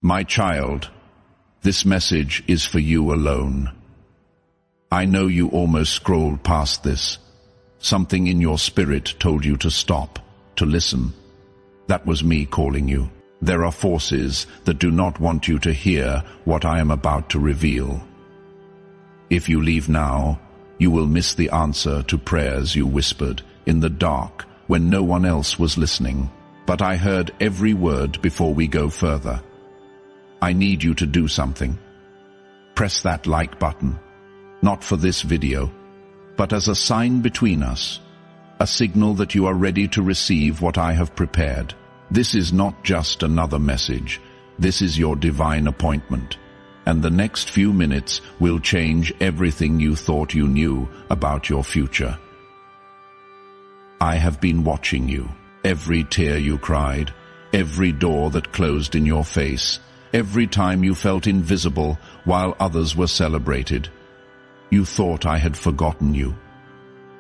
My child, this message is for you alone. I know you almost scrolled past this. Something in your spirit told you to stop, to listen. That was me calling you. There are forces that do not want you to hear what I am about to reveal. If you leave now, you will miss the answer to prayers you whispered in the dark when no one else was listening. But I heard every word before we go further. I need you to do something. Press that like button, not for this video, but as a sign between us, a signal that you are ready to receive what I have prepared. This is not just another message. This is your divine appointment. And the next few minutes will change everything you thought you knew about your future. I have been watching you. Every tear you cried, every door that closed in your face, every time you felt invisible while others were celebrated. You thought I had forgotten you.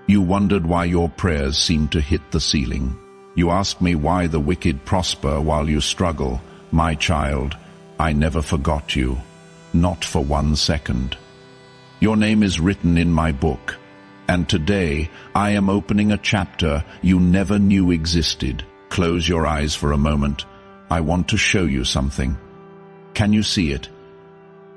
You wondered why your prayers seemed to hit the ceiling. You asked me why the wicked prosper while you struggle. My child, I never forgot you, not for 1 second. Your name is written in my book, and today I am opening a chapter you never knew existed. Close your eyes for a moment. I want to show you something. Can you see it?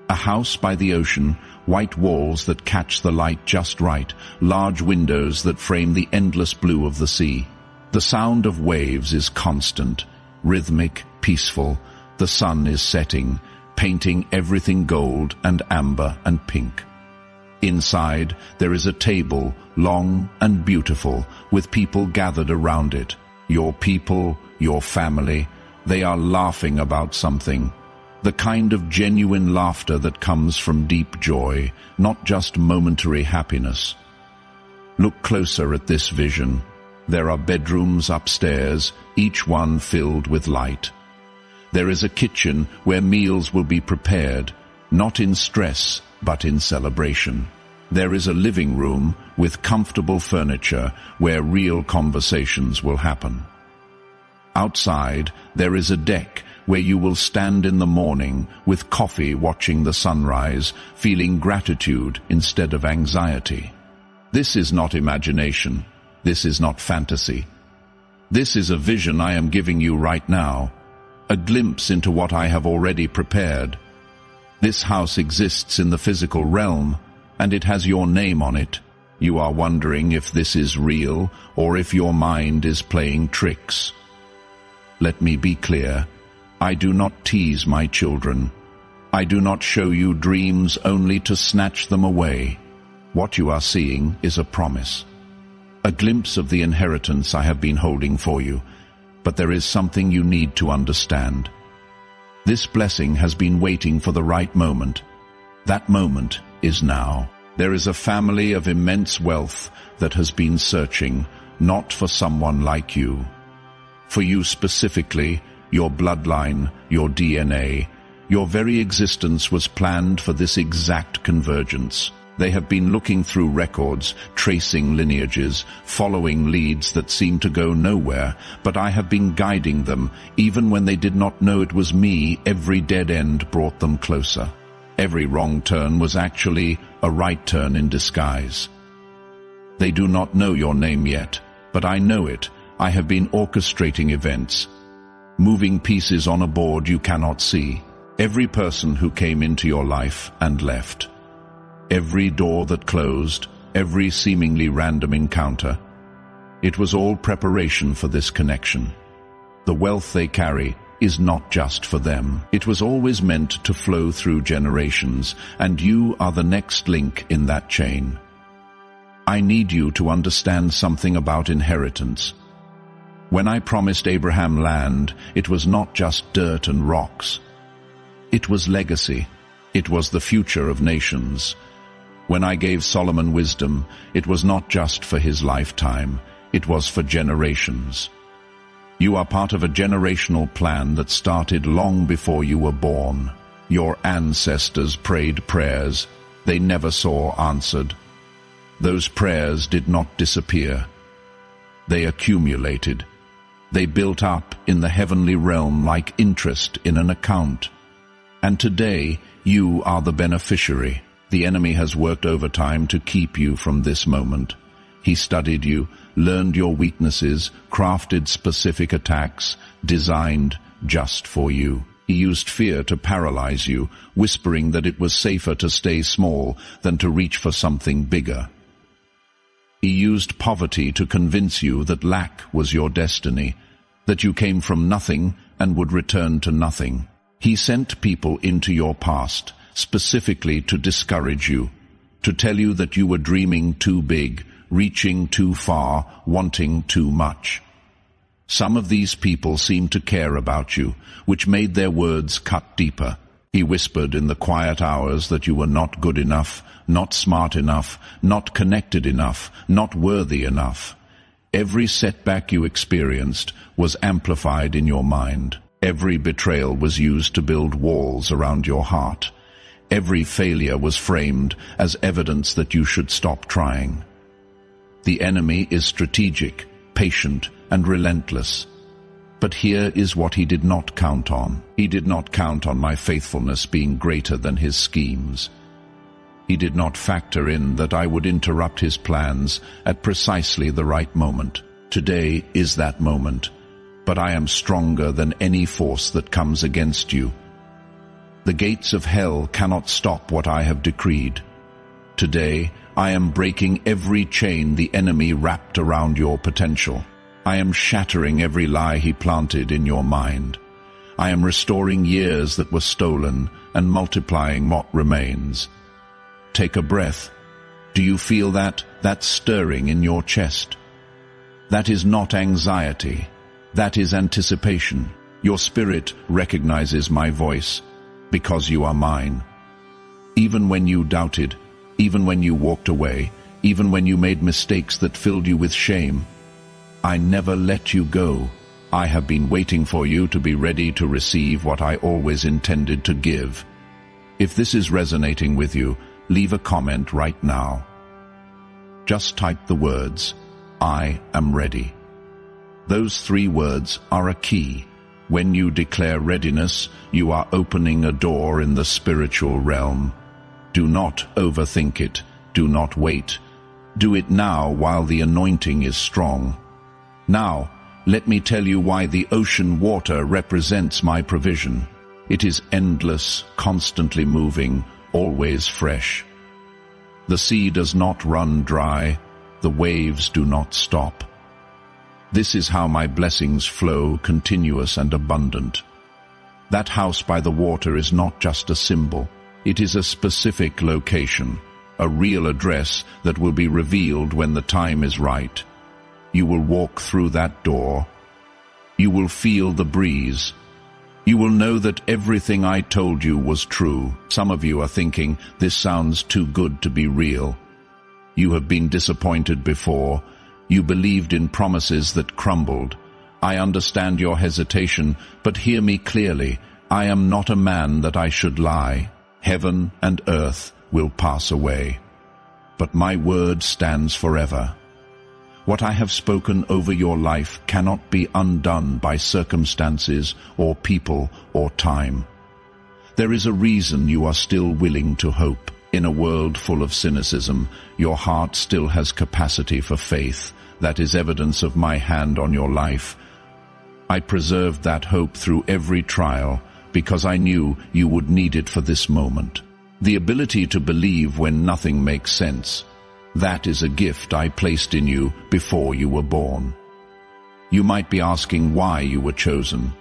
A house by the ocean, white walls that catch the light just right, large windows that frame the endless blue of the sea. The sound of waves is constant, rhythmic, peaceful. The sun is setting, painting everything gold and amber and pink. Inside, there is a table, long and beautiful, with people gathered around it. Your people, your family, they are laughing about something. The kind of genuine laughter that comes from deep joy, not just momentary happiness. Look closer at this vision. There are bedrooms upstairs, each one filled with light. There is a kitchen where meals will be prepared, not in stress, but in celebration. There is a living room with comfortable furniture where real conversations will happen. Outside, there is a deck where you will stand in the morning with coffee watching the sunrise, feeling gratitude instead of anxiety. This is not imagination. This is not fantasy. This is a vision I am giving you right now, a glimpse into what I have already prepared. This house exists in the physical realm, and it has your name on it. You are wondering if this is real or if your mind is playing tricks. Let me be clear. I do not tease my children. I do not show you dreams only to snatch them away. What you are seeing is a promise. A glimpse of the inheritance I have been holding for you, but there is something you need to understand. This blessing has been waiting for the right moment. That moment is now. There is a family of immense wealth that has been searching, not for someone like you. For you specifically, your bloodline, your DNA, your very existence was planned for this exact convergence. They have been looking through records, tracing lineages, following leads that seem to go nowhere, but I have been guiding them. Even when they did not know it was me, every dead end brought them closer. Every wrong turn was actually a right turn in disguise. They do not know your name yet, but I know it. I have been orchestrating events, moving pieces on a board you cannot see. Every person who came into your life and left. Every door that closed, every seemingly random encounter. It was all preparation for this connection. The wealth they carry is not just for them. It was always meant to flow through generations, and you are the next link in that chain. I need you to understand something about inheritance. When I promised Abraham land, it was not just dirt and rocks. It was legacy. It was the future of nations. When I gave Solomon wisdom, it was not just for his lifetime, it was for generations. You are part of a generational plan that started long before you were born. Your ancestors prayed prayers they never saw answered. Those prayers did not disappear. They accumulated. They built up in the heavenly realm like interest in an account. And today, you are the beneficiary. The enemy has worked overtime to keep you from this moment. He studied you, learned your weaknesses, crafted specific attacks, designed just for you. He used fear to paralyze you, whispering that it was safer to stay small than to reach for something bigger. He used poverty to convince you that lack was your destiny, that you came from nothing and would return to nothing. He sent people into your past, specifically to discourage you, to tell you that you were dreaming too big, reaching too far, wanting too much. Some of these people seemed to care about you, which made their words cut deeper. He whispered in the quiet hours that you were not good enough, not smart enough, not connected enough, not worthy enough. Every setback you experienced was amplified in your mind. Every betrayal was used to build walls around your heart. Every failure was framed as evidence that you should stop trying. The enemy is strategic, patient, and relentless. But here is what he did not count on. He did not count on my faithfulness being greater than his schemes. He did not factor in that I would interrupt his plans at precisely the right moment. Today is that moment, but I am stronger than any force that comes against you. The gates of hell cannot stop what I have decreed. Today, I am breaking every chain the enemy wrapped around your potential. I am shattering every lie he planted in your mind. I am restoring years that were stolen and multiplying what remains. Take a breath. Do you feel that stirring in your chest? That is not anxiety. That is anticipation. Your spirit recognizes my voice because you are mine. Even when you doubted, even when you walked away, even when you made mistakes that filled you with shame, I never let you go. I have been waiting for you to be ready to receive what I always intended to give. If this is resonating with you, leave a comment right now. Just type the words, I am ready. Those 3 words are a key. When you declare readiness, you are opening a door in the spiritual realm. Do not overthink it. Do not wait. Do it now while the anointing is strong. Now, let me tell you why the ocean water represents my provision. It is endless, constantly moving, always fresh. The sea does not run dry. The waves do not stop. This is how my blessings flow, continuous and abundant. That house by the water is not just a symbol. It is a specific location, a real address that will be revealed when the time is right. You will walk through that door. You will feel the breeze. You will know that everything I told you was true. Some of you are thinking, this sounds too good to be real. You have been disappointed before. You believed in promises that crumbled. I understand your hesitation, but hear me clearly. I am not a man that I should lie. Heaven and earth will pass away, but my word stands forever. What I have spoken over your life cannot be undone by circumstances or people or time. There is a reason you are still willing to hope. In a world full of cynicism, your heart still has capacity for faith. That is evidence of my hand on your life. I preserved that hope through every trial because I knew you would need it for this moment. The ability to believe when nothing makes sense. That is a gift I placed in you before you were born. You might be asking why you were chosen.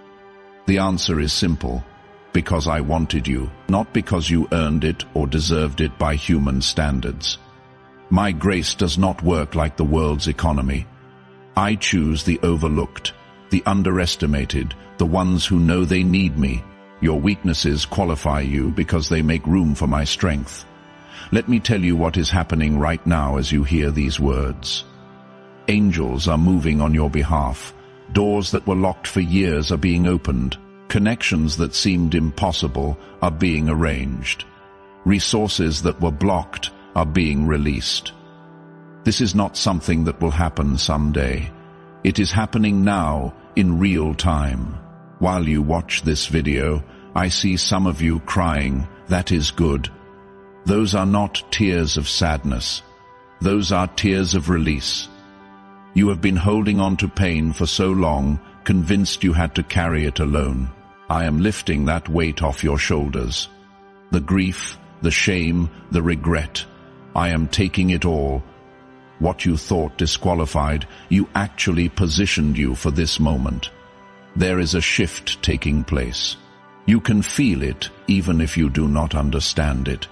The answer is simple. Because I wanted you, not because you earned it or deserved it by human standards. My grace does not work like the world's economy. I choose the overlooked, the underestimated, the ones who know they need me. Your weaknesses qualify you because they make room for my strength. Let me tell you what is happening right now as you hear these words. Angels are moving on your behalf. Doors that were locked for years are being opened. Connections that seemed impossible are being arranged. Resources that were blocked are being released. This is not something that will happen someday. It is happening now, in real time. While you watch this video, I see some of you crying. That is good. Those are not tears of sadness. Those are tears of release. You have been holding on to pain for so long, convinced you had to carry it alone. I am lifting that weight off your shoulders. The grief, the shame, the regret. I am taking it all. What you thought disqualified, you actually positioned you for this moment. There is a shift taking place. You can feel it, even if you do not understand it.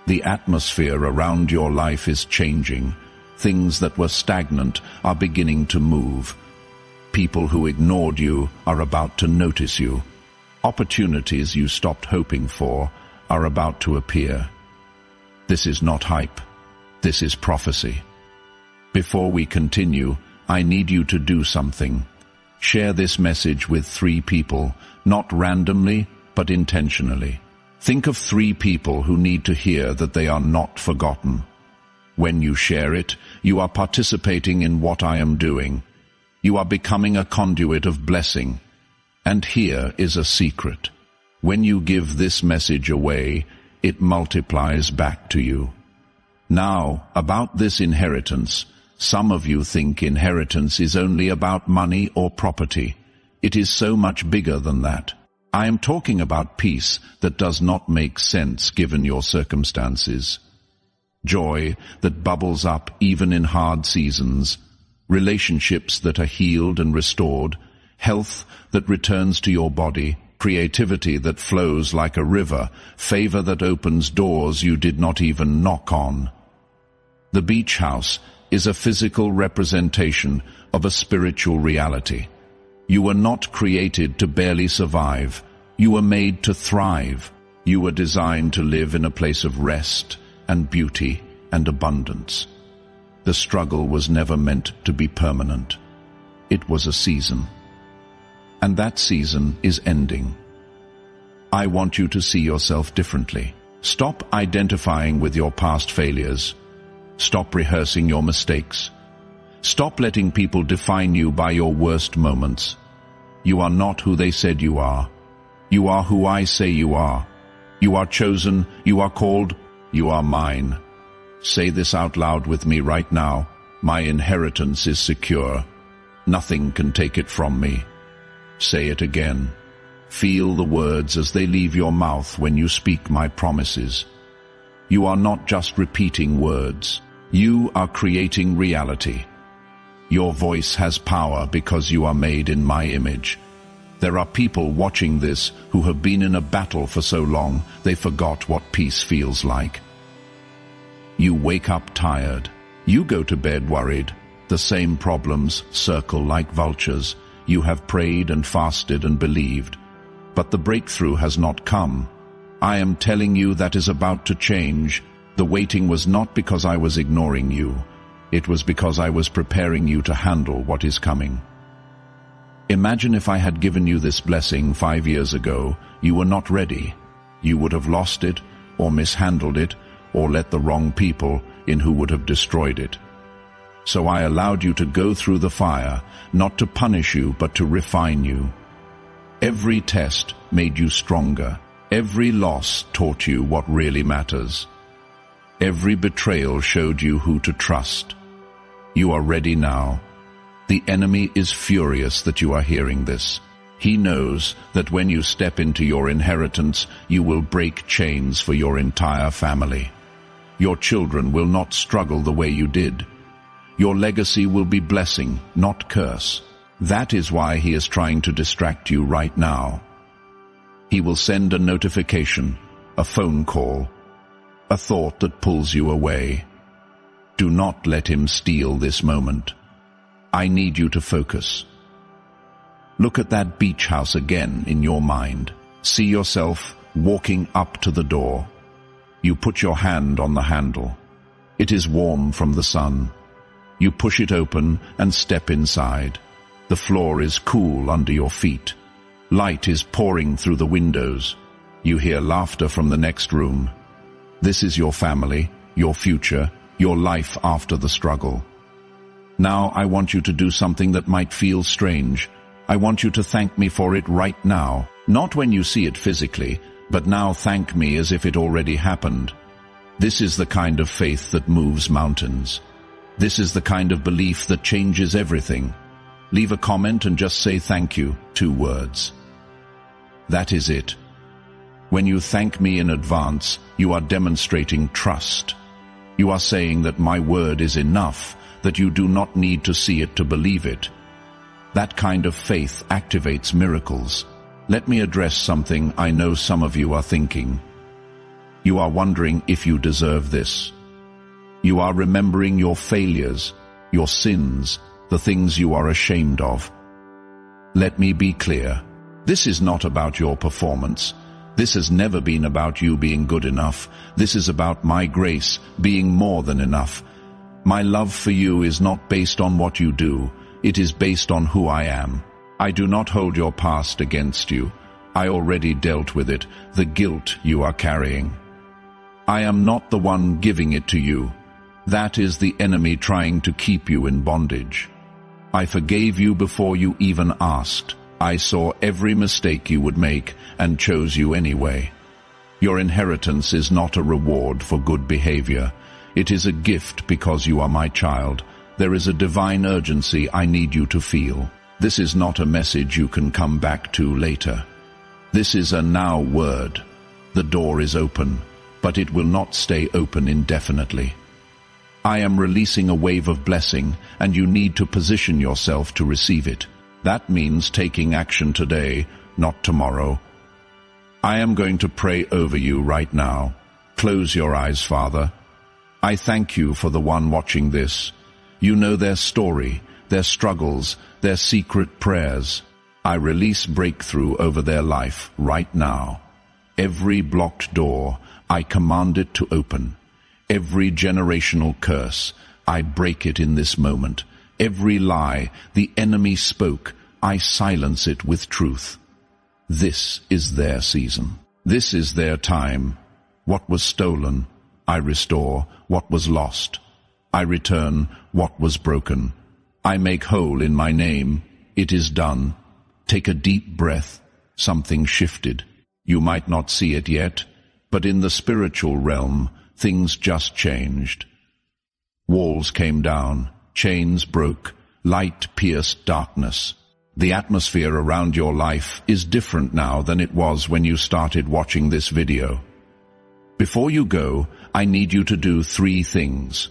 The atmosphere around your life is changing. Things that were stagnant are beginning to move. People who ignored you are about to notice you. Opportunities you stopped hoping for are about to appear. This is not hype. This is prophecy. Before we continue, I need you to do something. Share this message with 3 people, not randomly, but intentionally. Think of 3 people who need to hear that they are not forgotten. When you share it, you are participating in what I am doing. You are becoming a conduit of blessing. And here is a secret. When you give this message away, it multiplies back to you. Now, about this inheritance, some of you think inheritance is only about money or property. It is so much bigger than that. I am talking about peace that does not make sense given your circumstances. Joy that bubbles up even in hard seasons. Relationships that are healed and restored. Health that returns to your body. Creativity that flows like a river. Favor that opens doors you did not even knock on. The beach house is a physical representation of a spiritual reality. You were not created to barely survive. You were made to thrive. You were designed to live in a place of rest and beauty and abundance. The struggle was never meant to be permanent. It was a season. And that season is ending. I want you to see yourself differently. Stop identifying with your past failures. Stop rehearsing your mistakes. Stop letting people define you by your worst moments. You are not who they said you are. You are who I say you are. You are chosen, you are called, you are mine. Say this out loud with me right now. My inheritance is secure. Nothing can take it from me. Say it again. Feel the words as they leave your mouth when you speak my promises. You are not just repeating words. You are creating reality. Your voice has power because you are made in my image. There are people watching this who have been in a battle for so long they forgot what peace feels like. You wake up tired. You go to bed worried. The same problems circle like vultures. You have prayed and fasted and believed. But the breakthrough has not come. I am telling you that is about to change. The waiting was not because I was ignoring you. It was because I was preparing you to handle what is coming. Imagine if I had given you this blessing 5 years ago. You were not ready. You would have lost it, or mishandled it, or let the wrong people in who would have destroyed it. So I allowed you to go through the fire, not to punish you, but to refine you. Every test made you stronger. Every loss taught you what really matters. Every betrayal showed you who to trust. You are ready now. The enemy is furious that you are hearing this. He knows that when you step into your inheritance, you will break chains for your entire family. Your children will not struggle the way you did. Your legacy will be blessing, not curse. That is why he is trying to distract you right now. He will send a notification, a phone call, a thought that pulls you away. Do not let him steal this moment. I need you to focus. Look at that beach house again in your mind. See yourself walking up to the door. You put your hand on the handle. It is warm from the sun. You push it open and step inside. The floor is cool under your feet. Light is pouring through the windows. You hear laughter from the next room. This is your family, your future, your life after the struggle. Now I want you to do something that might feel strange. I want you to thank me for it right now. Not when you see it physically, but now thank me as if it already happened. This is the kind of faith that moves mountains. This is the kind of belief that changes everything. Leave a comment and just say thank you, 2 words. That is it. When you thank me in advance, you are demonstrating trust. You are saying that my word is enough, that you do not need to see it to believe it. That kind of faith activates miracles. Let me address something I know some of you are thinking. You are wondering if you deserve this. You are remembering your failures, your sins, the things you are ashamed of. Let me be clear. This is not about your performance. This has never been about you being good enough. This is about my grace being more than enough. My love for you is not based on what you do. It is based on who I am. I do not hold your past against you. I already dealt with it, the guilt you are carrying. I am not the one giving it to you. That is the enemy trying to keep you in bondage. I forgave you before you even asked. I saw every mistake you would make and chose you anyway. Your inheritance is not a reward for good behavior. It is a gift because you are my child. There is a divine urgency I need you to feel. This is not a message you can come back to later. This is a now word. The door is open, but it will not stay open indefinitely. I am releasing a wave of blessing, and you need to position yourself to receive it. That means taking action today, not tomorrow. I am going to pray over you right now. Close your eyes, Father. I thank you for the one watching this. You know their story, their struggles, their secret prayers. I release breakthrough over their life right now. Every blocked door, I command it to open. Every generational curse, I break it in this moment. Every lie the enemy spoke, I silence it with truth. This is their season. This is their time. What was stolen, I restore. What was lost, I return. What was broken, I make whole in my name. It is done. Take a deep breath. Something shifted. You might not see it yet, but in the spiritual realm, things just changed. Walls came down, chains broke, light pierced darkness. The atmosphere around your life is different now than it was when you started watching this video. Before you go, I need you to do 3 things.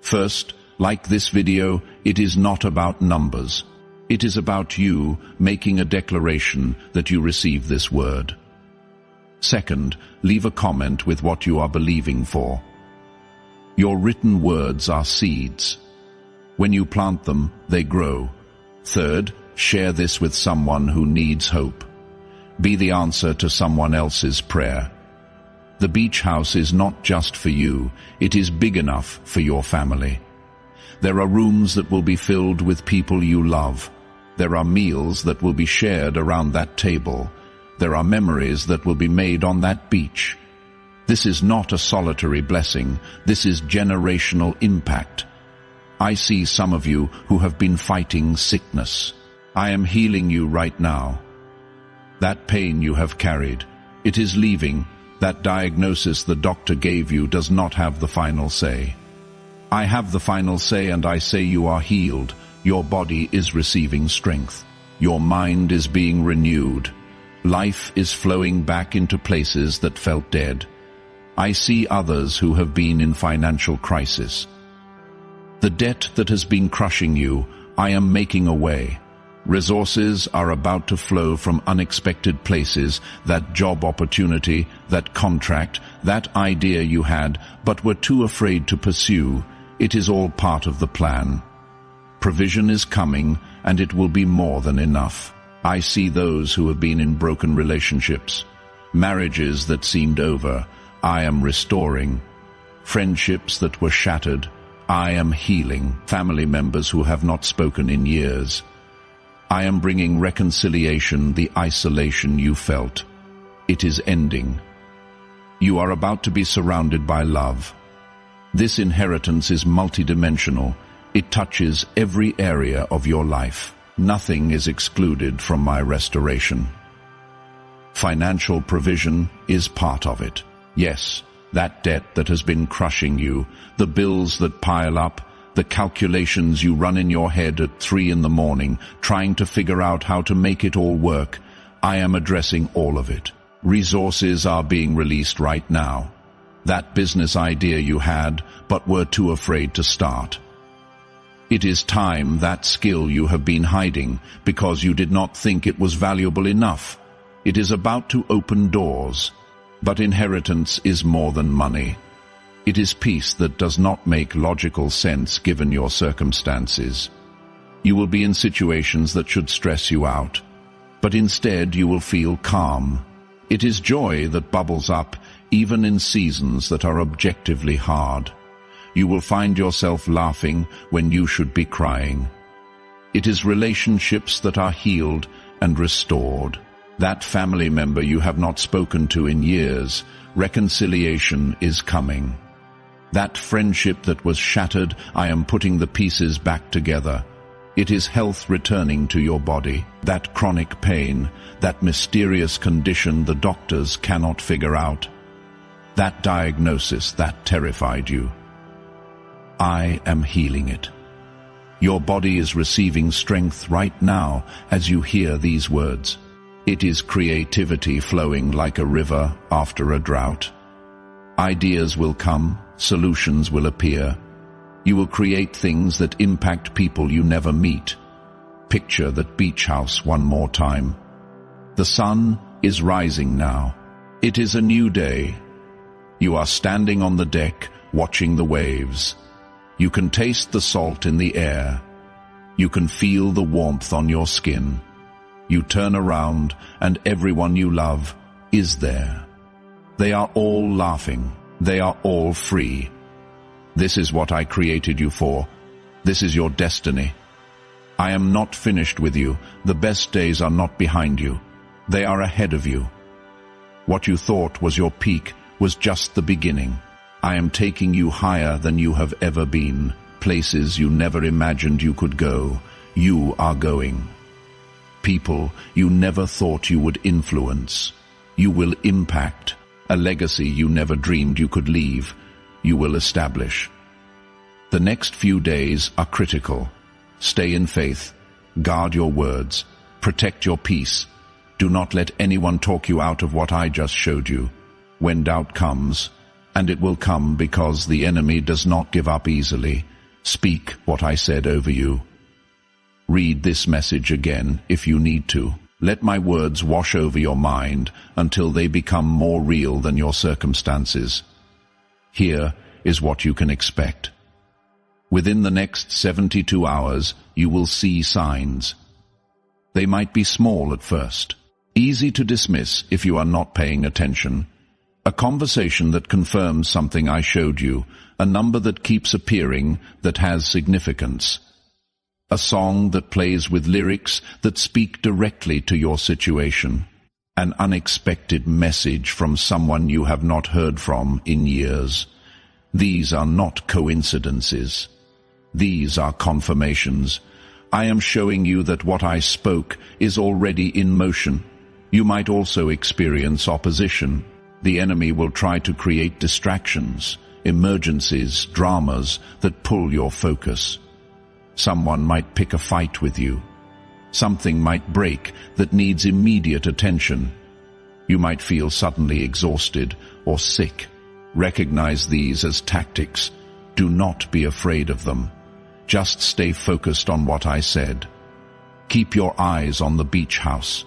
First, like this video, it is not about numbers. It is about you making a declaration that you receive this word. Second, leave a comment with what you are believing for. Your written words are seeds. When you plant them, they grow. Third, share this with someone who needs hope. Be the answer to someone else's prayer. The beach house is not just for you, it is big enough for your family. There are rooms that will be filled with people you love. There are meals that will be shared around that table. There are memories that will be made on that beach. This is not a solitary blessing, this is generational impact. I see some of you who have been fighting sickness. I am healing you right now. That pain you have carried, it is leaving. That diagnosis the doctor gave you does not have the final say. I have the final say, and I say you are healed. Your body is receiving strength. Your mind is being renewed. Life is flowing back into places that felt dead. I see others who have been in financial crisis. The debt that has been crushing you, I am making a way. Resources are about to flow from unexpected places. That job opportunity, that contract, that idea you had but were too afraid to pursue, it is all part of the plan. Provision is coming, and it will be more than enough. I see those who have been in broken relationships, marriages that seemed over, I am restoring. Friendships that were shattered, I am healing. Family members who have not spoken in years, I am bringing reconciliation. The isolation you felt, it is ending. You are about to be surrounded by love. This inheritance is multidimensional. It touches every area of your life. Nothing is excluded from my restoration. Financial provision is part of it. Yes, that debt that has been crushing you, the bills that pile up, the calculations you run in your head at 3 in the morning, trying to figure out how to make it all work. I am addressing all of it. Resources are being released right now. That business idea you had, but were too afraid to start. It is time that skill you have been hiding because you did not think it was valuable enough. It is about to open doors. But inheritance is more than money. It is peace that does not make logical sense given your circumstances. You will be in situations that should stress you out, but instead you will feel calm. It is joy that bubbles up even in seasons that are objectively hard. You will find yourself laughing when you should be crying. It is relationships that are healed and restored. That family member you have not spoken to in years, reconciliation is coming. That friendship that was shattered, I am putting the pieces back together. It is health returning to your body. That chronic pain, that mysterious condition the doctors cannot figure out. That diagnosis that terrified you. I am healing it. Your body is receiving strength right now as you hear these words. It is creativity flowing like a river after a drought. Ideas will come, solutions will appear. You will create things that impact people you never meet. Picture that beach house one more time. The sun is rising now. It is a new day. You are standing on the deck, watching the waves. You can taste the salt in the air. You can feel the warmth on your skin. You turn around and everyone you love is there. They are all laughing. They are all free. This is what I created you for. This is your destiny. I am not finished with you. The best days are not behind you. They are ahead of you. What you thought was your peak was just the beginning. I am taking you higher than you have ever been. Places you never imagined you could go. You are going. People you never thought you would influence. You will impact. A legacy you never dreamed you could leave. You will establish. The next few days are critical. Stay in faith. Guard your words. Protect your peace. Do not let anyone talk you out of what I just showed you. When doubt comes, and it will come because the enemy does not give up easily, speak what I said over you. Read this message again if you need to. Let my words wash over your mind until they become more real than your circumstances. Here is what you can expect. Within the next 72 hours, you will see signs. They might be small at first, easy to dismiss if you are not paying attention. A conversation that confirms something I showed you, a number that keeps appearing that has significance. A song that plays with lyrics that speak directly to your situation. An unexpected message from someone you have not heard from in years. These are not coincidences. These are confirmations. I am showing you that what I spoke is already in motion. You might also experience opposition. The enemy will try to create distractions, emergencies, dramas that pull your focus. Someone might pick a fight with you. Something might break that needs immediate attention. You might feel suddenly exhausted or sick. Recognize these as tactics. Do not be afraid of them. Just stay focused on what I said. Keep your eyes on the beach house.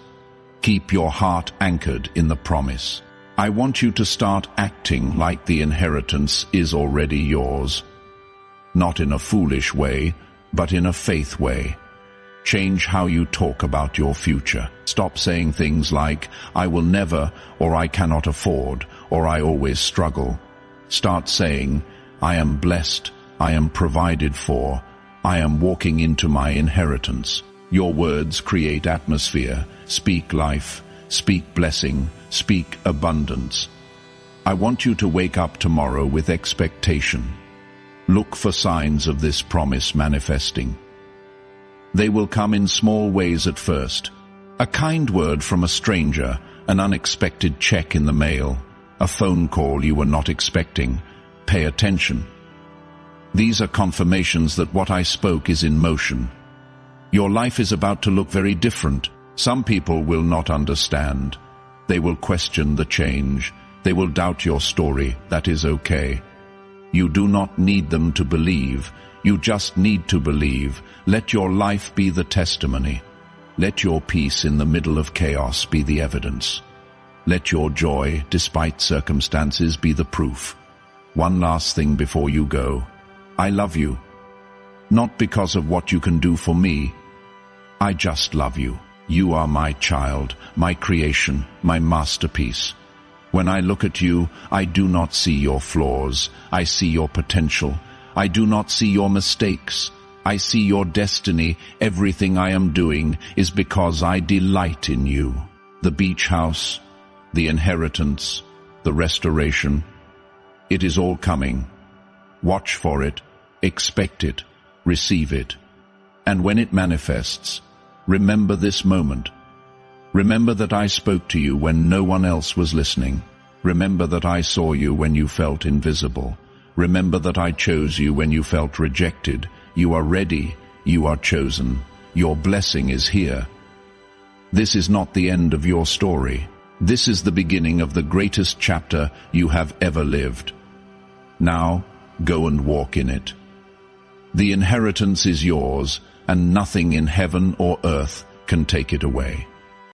Keep your heart anchored in the promise. I want you to start acting like the inheritance is already yours. Not in a foolish way, but in a faith way. Change how you talk about your future. Stop saying things like, I will never, or I cannot afford, or I always struggle. Start saying, I am blessed, I am provided for, I am walking into my inheritance. Your words create atmosphere. Speak life, speak blessing, speak abundance. I want you to wake up tomorrow with expectation. Look for signs of this promise manifesting. They will come in small ways at first. A kind word from a stranger, an unexpected check in the mail, a phone call you were not expecting. Pay attention. These are confirmations that what I spoke is in motion. Your life is about to look very different. Some people will not understand. They will question the change. They will doubt your story. That is okay. You do not need them to believe. You just need to believe. Let your life be the testimony. Let your peace in the middle of chaos be the evidence. Let your joy, despite circumstances, be the proof. One last thing before you go. I love you. Not because of what you can do for me. I just love you. You are my child, my creation, my masterpiece. When I look at you, I do not see your flaws. I see your potential. I do not see your mistakes. I see your destiny. Everything I am doing is because I delight in you. The beach house, the inheritance, the restoration. It is all coming. Watch for it, expect it, receive it. And when it manifests, remember this moment. Remember that I spoke to you when no one else was listening. Remember that I saw you when you felt invisible. Remember that I chose you when you felt rejected. You are ready. You are chosen. Your blessing is here. This is not the end of your story. This is the beginning of the greatest chapter you have ever lived. Now, go and walk in it. The inheritance is yours, and nothing in heaven or earth can take it away.